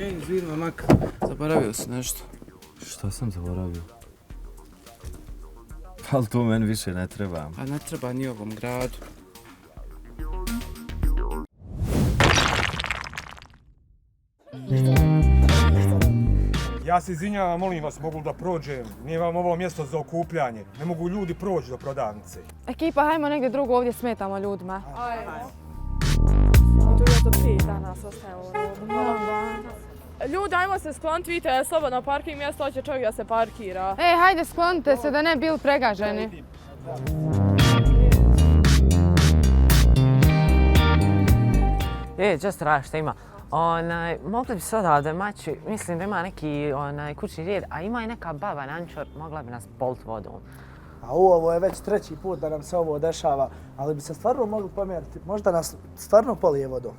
Ej, izvini momak, zaboravio si nešto. Šta sam zaboravio? Ali to meni više ne treba. A ne treba ni ovom gradu. Ja se izvinjavam, molim vas, mogu da prođem? Nije vam ovo mjesto za okupljanje. Ne mogu ljudi proći do prodavnice. Ekipa, hajmo negdje drugo, ovdje smetamo ljudima. Ajmo. Tu je to 5 danas ostajemo. Ljudi, ajmo se skloniti, vidite, slobodno parking mjesto, hoće čovjek da se parkira. Ej, hajde sklonite se da ne bili pregaženi. Just rada šta ima. Mogli bi se odavde maći, mislim da ima neki kućni red, a ima i neka baba Nančor, mogla bi nas polit vodom. A ovo je već 3. put da nam se ovo dešava, ali bi se stvarno mogli pomjeriti. Možda nas stvarno polije vodom.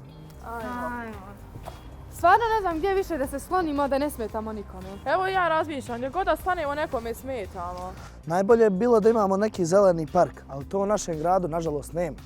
Stvarno ne znam gdje više da se sklonimo da ne smetamo nikome. Evo ja razmišljam, gdje god da stanemo nekome smetamo. Najbolje bi bilo da imamo neki zeleni park, ali to u našem gradu nažalost nema.